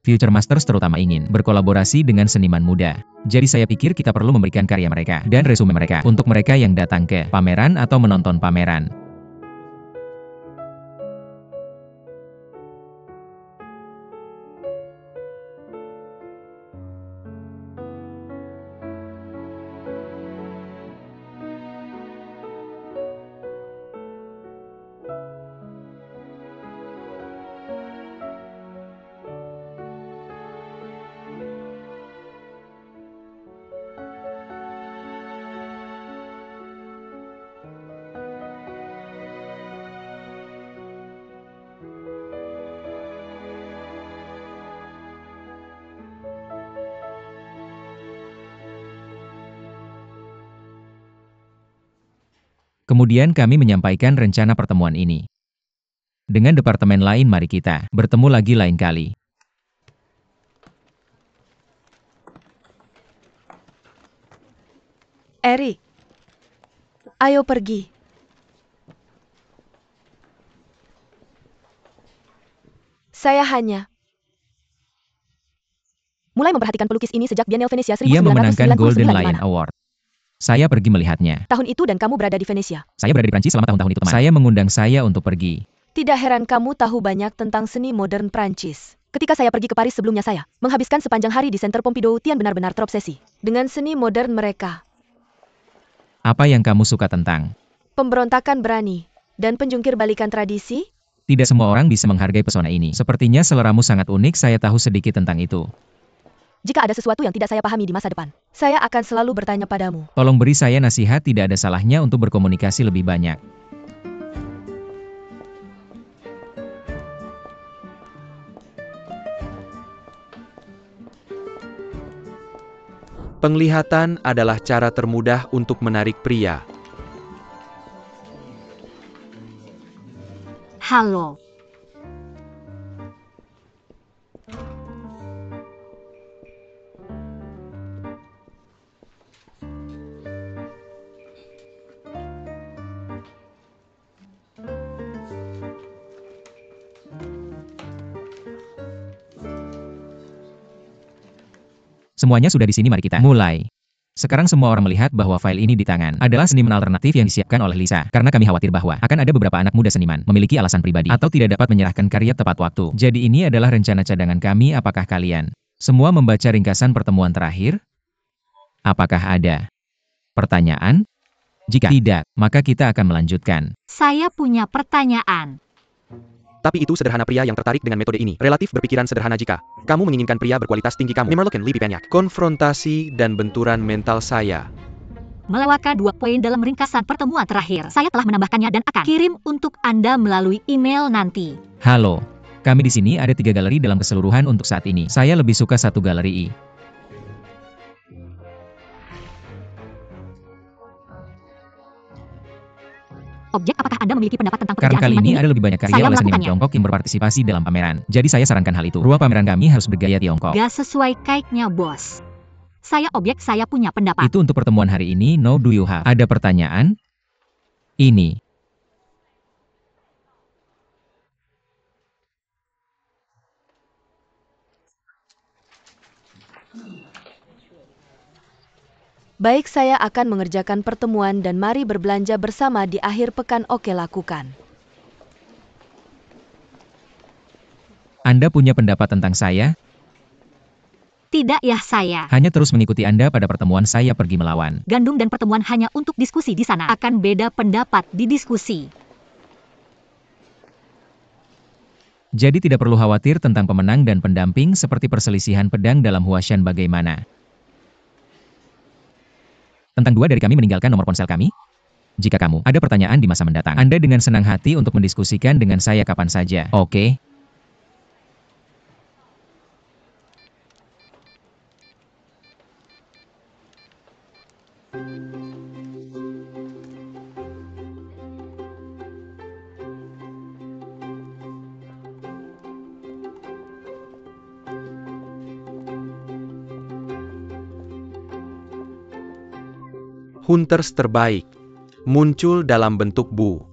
Future Masters terutama ingin berkolaborasi dengan seniman muda. Jadi saya pikir kita perlu memberikan karya mereka dan resume mereka untuk mereka yang datang ke pameran atau menonton pameran. Kemudian kami menyampaikan rencana pertemuan ini. Dengan departemen lain, mari kita bertemu lagi lain kali. Eric, ayo pergi. Saya hanya mulai memperhatikan pelukis ini sejak Biennale Venesia Ia memenangkan 1999 Golden di Lion mana? Award. Saya pergi melihatnya. Tahun itu dan kamu berada di Venesia. Saya berada di Prancis selama tahun-tahun itu, teman. Saya mengundang saya untuk pergi. Tidak heran kamu tahu banyak tentang seni modern Prancis. Ketika saya pergi ke Paris sebelumnya saya menghabiskan sepanjang hari di Center Pompidou. Tian benar-benar terobsesi dengan seni modern mereka. Apa yang kamu suka tentang? Pemberontakan berani dan penjungkir balikan tradisi. Tidak semua orang bisa menghargai pesona ini. Sepertinya seleramu sangat unik, saya tahu sedikit tentang itu. Jika ada sesuatu yang tidak saya pahami di masa depan, saya akan selalu bertanya padamu. Tolong beri saya nasihat, tidak ada salahnya untuk berkomunikasi lebih banyak. Penglihatan adalah cara termudah untuk menarik pria. Halo. Semuanya sudah di sini, mari kita mulai. Sekarang semua orang melihat bahwa file ini di tangan adalah seniman alternatif yang disiapkan oleh Lisa. Karena kami khawatir bahwa akan ada beberapa anak muda seniman memiliki alasan pribadi atau tidak dapat menyerahkan karya tepat waktu. Jadi ini adalah rencana cadangan kami. Apakah kalian semua membaca ringkasan pertemuan terakhir? Apakah ada pertanyaan? Jika tidak, maka kita akan melanjutkan. Saya punya pertanyaan. Tapi itu sederhana, pria yang tertarik dengan metode ini relatif berpikiran sederhana jika kamu menginginkan pria berkualitas tinggi. Kamu memerlukan lebih banyak konfrontasi dan benturan mental. Saya Melewatkan 2 poin dalam ringkasan pertemuan terakhir. Saya telah menambahkannya dan akan kirim untuk Anda melalui email nanti. Halo, kami di sini ada 3 galeri dalam keseluruhan untuk saat ini. Saya lebih suka satu galeri I. Objek, apakah Anda memiliki pendapat tentang Karena pekerjaan kali seniman ini ini? ada lebih banyak karya Saya oleh seniman melakukannya. Tiongkok yang berpartisipasi dalam pameran. Jadi saya sarankan hal itu. Ruang pameran kami harus bergaya Tiongkok. Gak sesuai kaiknya, bos. Saya objek, saya punya pendapat. Itu untuk pertemuan hari ini. No, do you have? Ada pertanyaan? Ini. Baik, saya akan mengerjakan pertemuan dan mari berbelanja bersama di akhir pekan. Oke, lakukan. Anda punya pendapat tentang saya? Tidak ya, saya. Hanya terus mengikuti Anda pada pertemuan saya pergi melawan. Gandum dan pertemuan hanya untuk diskusi di sana. Akan beda pendapat di diskusi. Jadi tidak perlu khawatir tentang pemenang dan pendamping seperti perselisihan pedang dalam Huashan bagaimana. Tentang 2 dari kami meninggalkan nomor ponsel kami? Jika kamu ada pertanyaan di masa mendatang, Anda dengan senang hati untuk mendiskusikan dengan saya kapan saja, oke? Hunters terbaik muncul dalam bentuk Bu.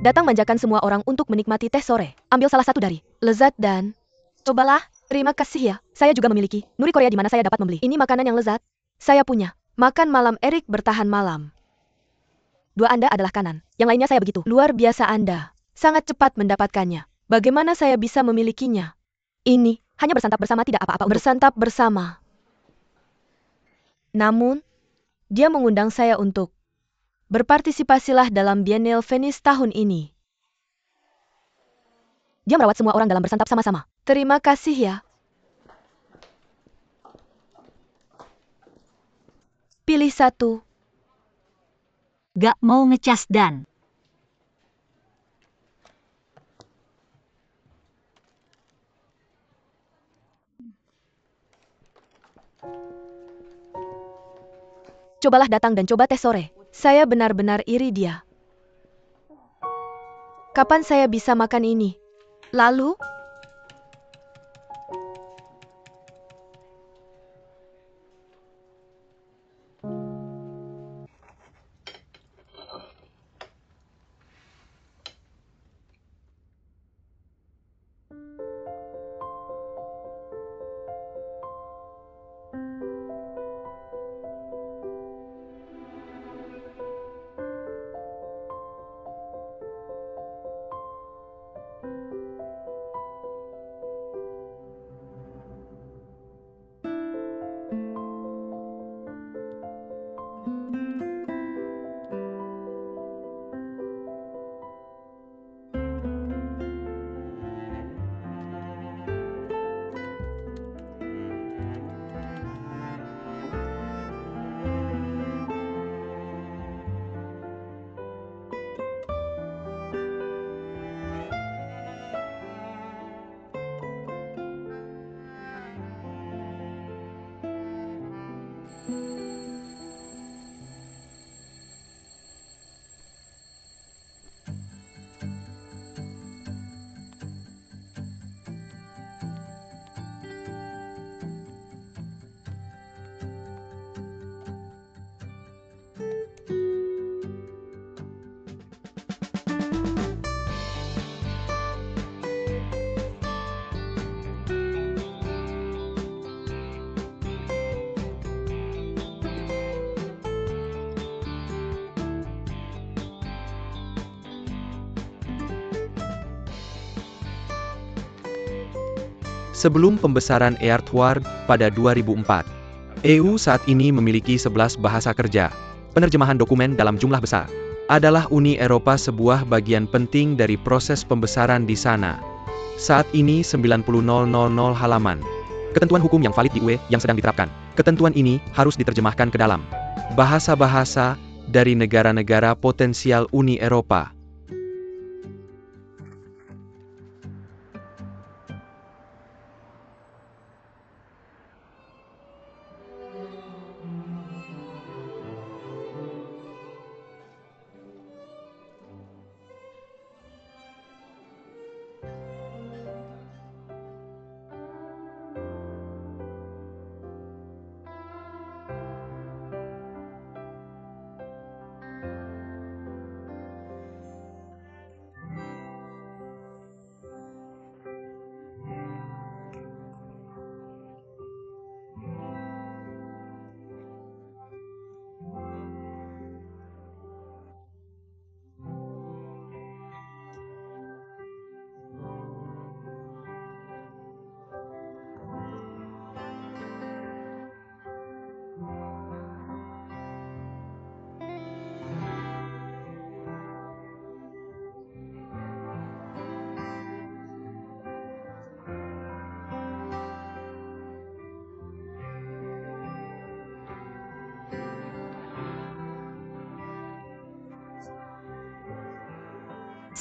Datang manjakan semua orang untuk menikmati teh sore. Ambil salah satu dari lezat dan cobalah. Terima kasih ya. Saya juga memiliki nuri Korea di mana saya dapat membeli. Ini makanan yang lezat. Saya punya. Makan malam Erik bertahan malam. 2 Anda adalah kanan. Yang lainnya saya begitu. Luar biasa Anda. Sangat cepat mendapatkannya. Bagaimana saya bisa memilikinya? Ini hanya bersantap bersama, tidak apa-apa. Bersantap bersama. Namun, dia mengundang saya untuk berpartisipasilah dalam Biennale Venice tahun ini. Dia merawat semua orang dalam bersantap sama-sama. Terima kasih ya. Pilih satu. Gak mau ngecas dan. Cobalah datang dan coba tes sore. Saya benar-benar iri dia. Kapan saya bisa makan ini? Lalu, Sebelum pembesaran Earthward pada 2004, EU saat ini memiliki 11 bahasa kerja. Penerjemahan dokumen dalam jumlah besar adalah Uni Eropa sebuah bagian penting dari proses pembesaran di sana. Saat ini 90.000 halaman. Ketentuan hukum yang valid di UE yang sedang diterapkan. Ketentuan ini harus diterjemahkan ke dalam bahasa-bahasa dari negara-negara potensial Uni Eropa.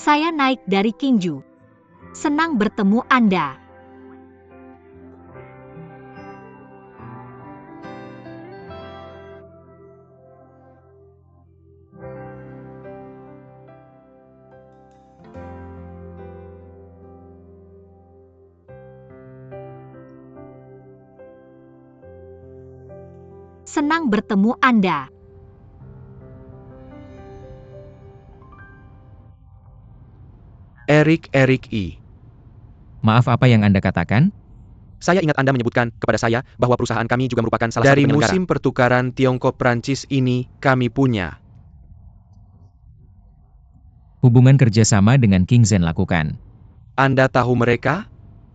Saya naik dari Kinju. Senang bertemu Anda. Senang bertemu Anda. Erik I. Maaf, apa yang Anda katakan? Saya ingat Anda menyebutkan kepada saya bahwa perusahaan kami juga merupakan salah satu penyelenggara. Dari musim pertukaran Tiongkok-Prancis ini, kami punya Hubungan kerjasama dengan King Zen lakukan. Anda tahu mereka?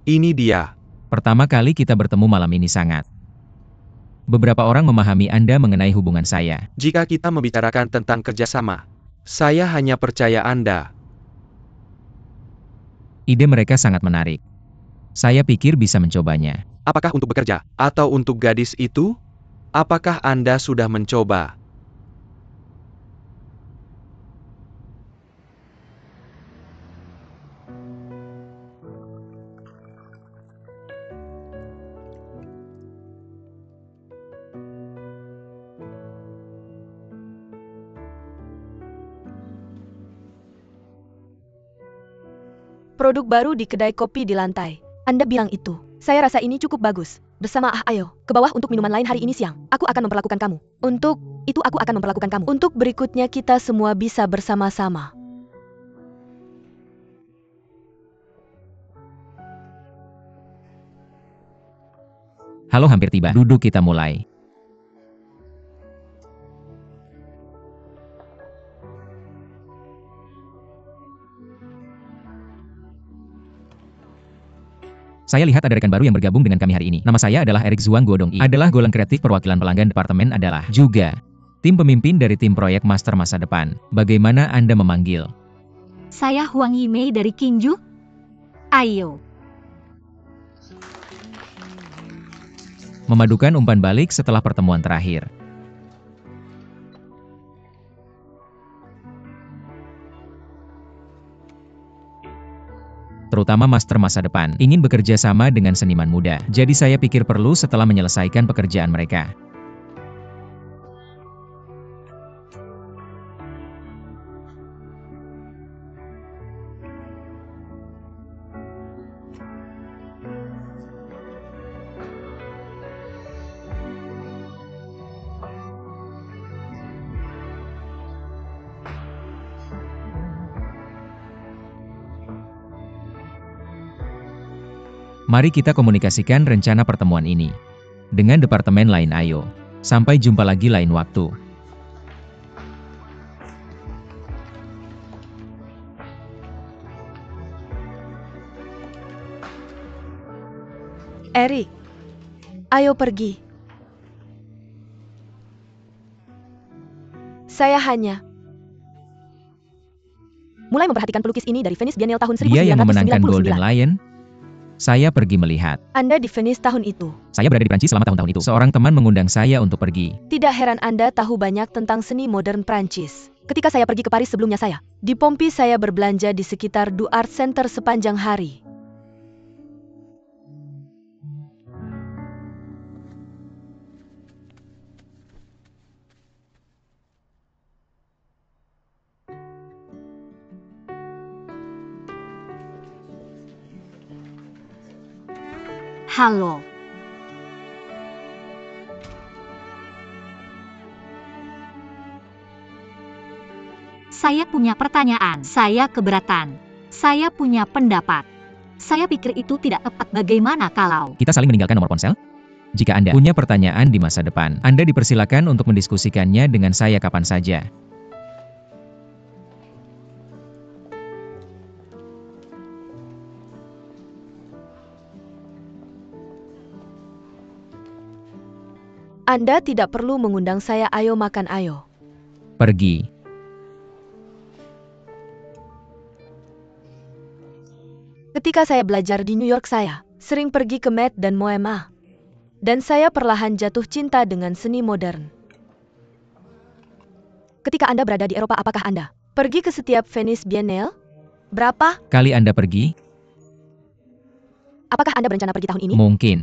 Ini dia. Pertama kali kita bertemu malam ini sangat. Beberapa orang memahami Anda mengenai hubungan saya. Jika kita membicarakan tentang kerjasama, saya hanya percaya Anda. Ide mereka sangat menarik. Saya pikir bisa mencobanya. Apakah untuk bekerja, atau untuk gadis itu? Apakah Anda sudah mencoba? produk baru di kedai kopi di lantai. Anda bilang itu. Saya rasa ini cukup bagus. Bersama ayo, ke bawah untuk minuman lain hari ini siang. Aku akan memperlakukan kamu. Untuk itu aku akan memperlakukan kamu. Untuk berikutnya kita semua bisa bersama-sama. Halo, hampir tiba. Duduk, kita mulai. Saya lihat ada rekan baru yang bergabung dengan kami hari ini. Nama saya adalah Eric Zhuang Guodong. Adalah Golan Kreatif Perwakilan Pelanggan Departemen adalah juga tim pemimpin dari tim proyek Master Masa Depan. Bagaimana Anda memanggil? Saya Huang Yimei dari Kinju. Ayo. Memadukan umpan balik setelah pertemuan terakhir. Terutama Master Masa Depan, ingin bekerja sama dengan seniman muda. Jadi saya pikir perlu setelah menyelesaikan pekerjaan mereka. Mari kita komunikasikan rencana pertemuan ini dengan departemen lain. Ayo. Sampai jumpa lagi lain waktu. Eric, ayo pergi. Saya hanya mulai memperhatikan pelukis ini dari Venice Biennale tahun 1999. Dia yang memenangkan Golden Lion. Saya pergi melihat. Anda di Venice tahun itu. Saya berada di Prancis selama tahun-tahun itu. Seorang teman mengundang saya untuk pergi. Tidak heran Anda tahu banyak tentang seni modern Prancis. Ketika saya pergi ke Paris sebelumnya di Pompi saya berbelanja di sekitar Du Art Center sepanjang hari. Halo. Saya punya pertanyaan. Saya keberatan. Saya punya pendapat. Saya pikir itu tidak tepat. Bagaimana kalau Kita saling meninggalkan nomor ponsel? Jika Anda punya pertanyaan di masa depan, Anda dipersilakan untuk mendiskusikannya dengan saya kapan saja. Anda tidak perlu mengundang saya. Ayo makan, ayo. Pergi. Ketika saya belajar di New York saya sering pergi ke Met dan MoMA. Dan saya perlahan jatuh cinta dengan seni modern. Ketika Anda berada di Eropa, apakah Anda pergi ke setiap Venice Biennale? Berapa Kali Anda pergi? Apakah Anda berencana pergi tahun ini? Mungkin.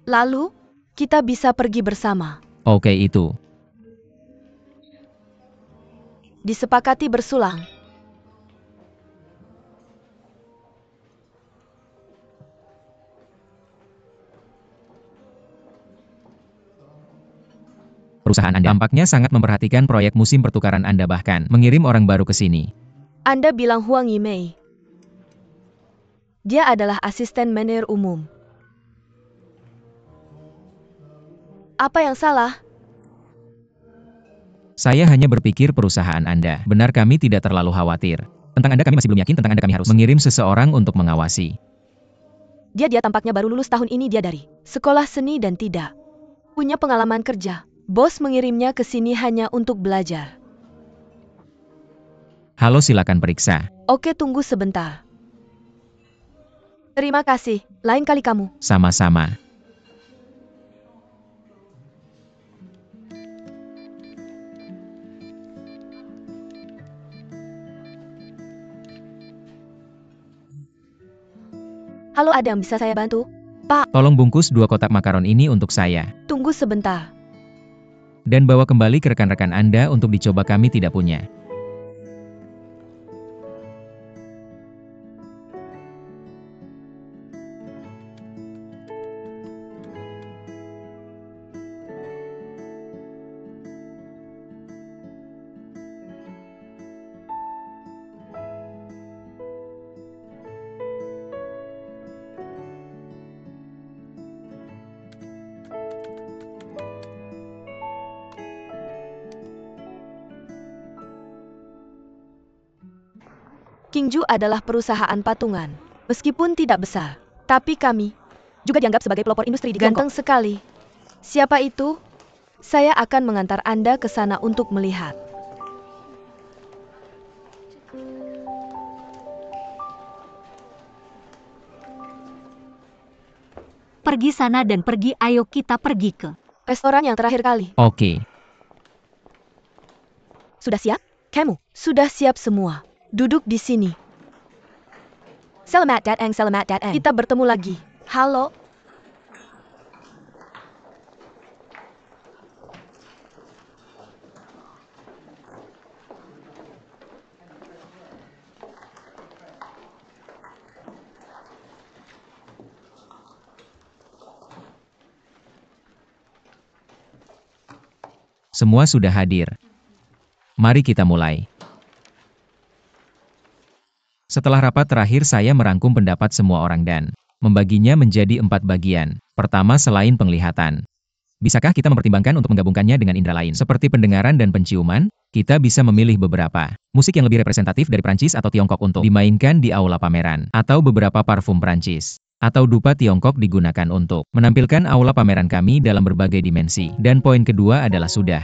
Lalu, kita bisa pergi bersama. Oke, itu. Disepakati bersulang. Perusahaan Anda tampaknya sangat memperhatikan proyek musim pertukaran Anda, bahkan mengirim orang baru ke sini. Anda bilang Huang Yimei. Dia adalah asisten manajer umum. Apa yang salah? Saya hanya berpikir perusahaan Anda. Benar, kami tidak terlalu khawatir. Tentang Anda kami masih belum yakin, tentang Anda kami harus mengirim seseorang untuk mengawasi. Dia tampaknya baru lulus tahun ini. Dia dari sekolah seni dan tidak punya pengalaman kerja. Bos mengirimnya ke sini hanya untuk belajar. Halo, silakan periksa. Oke, tunggu sebentar. Terima kasih. Lain kali kamu. Sama-sama. Halo, ada yang bisa saya bantu? Tolong bungkus 2 kotak makaron ini untuk saya. Tunggu sebentar. Dan bawa kembali ke rekan-rekan Anda untuk dicoba, kami tidak punya. Kingju adalah perusahaan patungan. Meskipun tidak besar, tapi kami juga dianggap sebagai pelopor industri di Tiongkok. Ganteng sekali. Siapa itu? Saya akan mengantar Anda ke sana untuk melihat. Pergi sana dan pergi, ayo kita pergi ke Restoran yang terakhir kali. Oke. Sudah siap? Kamu sudah siap semua. Duduk di sini. Selamat datang, selamat datang. Kita bertemu lagi. Halo. Semua sudah hadir. Mari kita mulai. Setelah rapat terakhir saya merangkum pendapat semua orang dan membaginya menjadi 4 bagian. Pertama, selain penglihatan. Bisakah kita mempertimbangkan untuk menggabungkannya dengan indera lain? Seperti pendengaran dan penciuman, kita bisa memilih beberapa musik yang lebih representatif dari Prancis atau Tiongkok untuk dimainkan di aula pameran, atau beberapa parfum Prancis atau dupa Tiongkok digunakan untuk menampilkan aula pameran kami dalam berbagai dimensi. Dan poin kedua adalah sudah.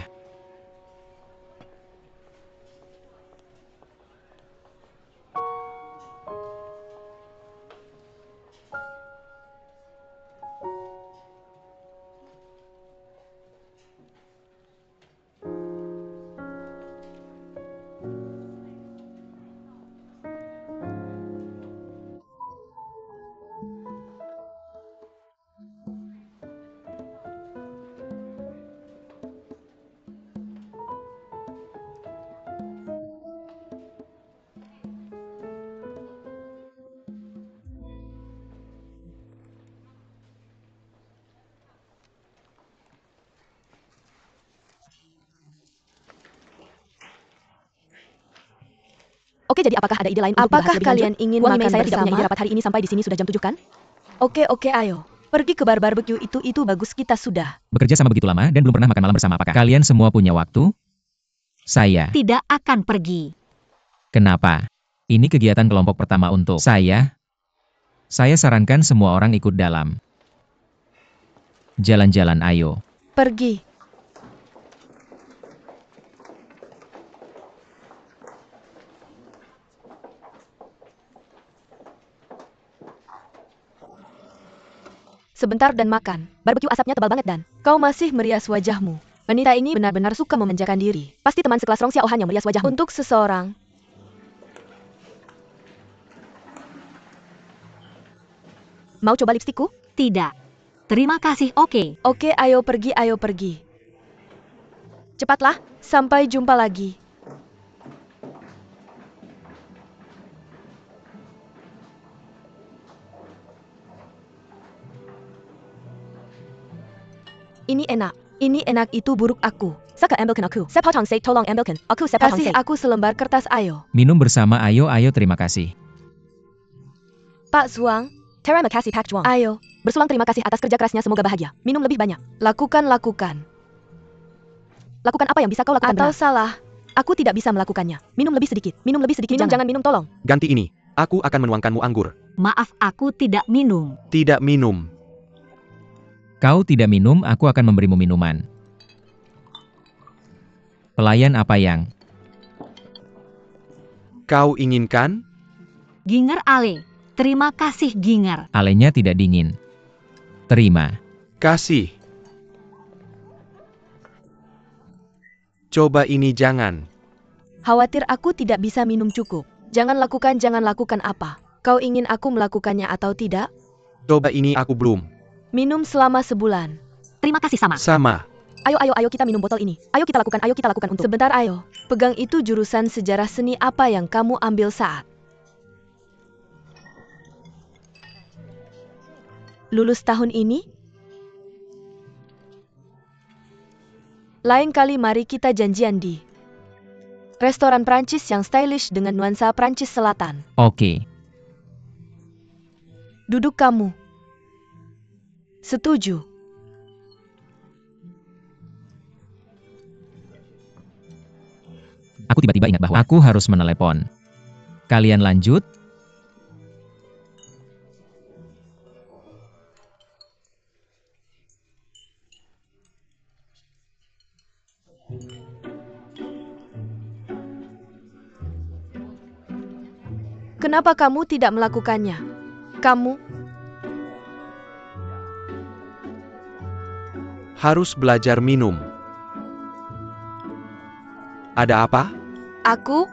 Oke, jadi apakah ada ide lain untuk dibahas lebih kalian ingin makan saya bersama? Tidak punya ide rapat hari ini sampai di sini sudah jam 7 kan? Oke, ayo. Pergi ke bar barbecue itu bagus, kita sudah Bekerja sama begitu lama dan belum pernah makan malam bersama. Apakah kalian semua punya waktu? Saya tidak akan pergi. Kenapa? Ini kegiatan kelompok pertama untuk saya. Saya sarankan semua orang ikut dalam jalan-jalan, ayo. pergi. Sebentar dan makan. Barbecue asapnya tebal banget dan kau masih merias wajahmu. Wanita ini benar-benar suka memanjakan diri. Pasti teman sekelas Rong Xiaohan yang merias wajahmu. Untuk seseorang. Mau coba lipstikku? Tidak. Terima kasih, oke. Oke, ayo pergi. Cepatlah, sampai jumpa lagi. Ini enak, itu buruk aku. Saka ambilkan aku. Sepotong say tolong ambilkan. Aku sepotong say. Kasih aku selembar kertas, ayo. Minum bersama, ayo, terima kasih. Pak Zuang. Terima kasih Pak Zuang. Ayo, bersulang terima kasih atas kerja kerasnya, semoga bahagia. Minum lebih banyak. Lakukan. Lakukan apa yang bisa kau lakukan. Atau benar. Salah. Aku tidak bisa melakukannya. Minum lebih sedikit. Jangan minum, tolong. Ganti ini. Aku akan menuangkanmu anggur. Maaf, aku tidak minum. Tidak minum. Kau tidak minum, aku akan memberimu minuman. Pelayan apa yang Kau inginkan? Ginger ale. Terima kasih, Ginger. alenya tidak dingin. Terima Kasih. Coba ini, jangan. Khawatir aku tidak bisa minum cukup. Jangan lakukan apa? Kau ingin aku melakukannya atau tidak? Coba ini, aku belum. Minum selama sebulan. Terima kasih sama. Sama. Ayo kita minum botol ini. Ayo kita lakukan untuk. Sebentar, ayo. Pegang itu jurusan sejarah seni apa yang kamu ambil saat lulus tahun ini? Lain kali mari kita janjian di restoran Prancis yang stylish dengan nuansa Prancis Selatan. Oke. Duduk kamu. Setuju. Aku tiba-tiba ingat bahwa aku harus menelepon Kalian lanjut. Kenapa kamu tidak melakukannya? Kamu Harus belajar minum. Ada apa? Aku?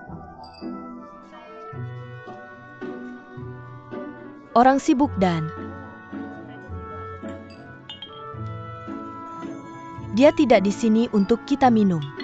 Orang sibuk dan dia tidak di sini untuk kita minum.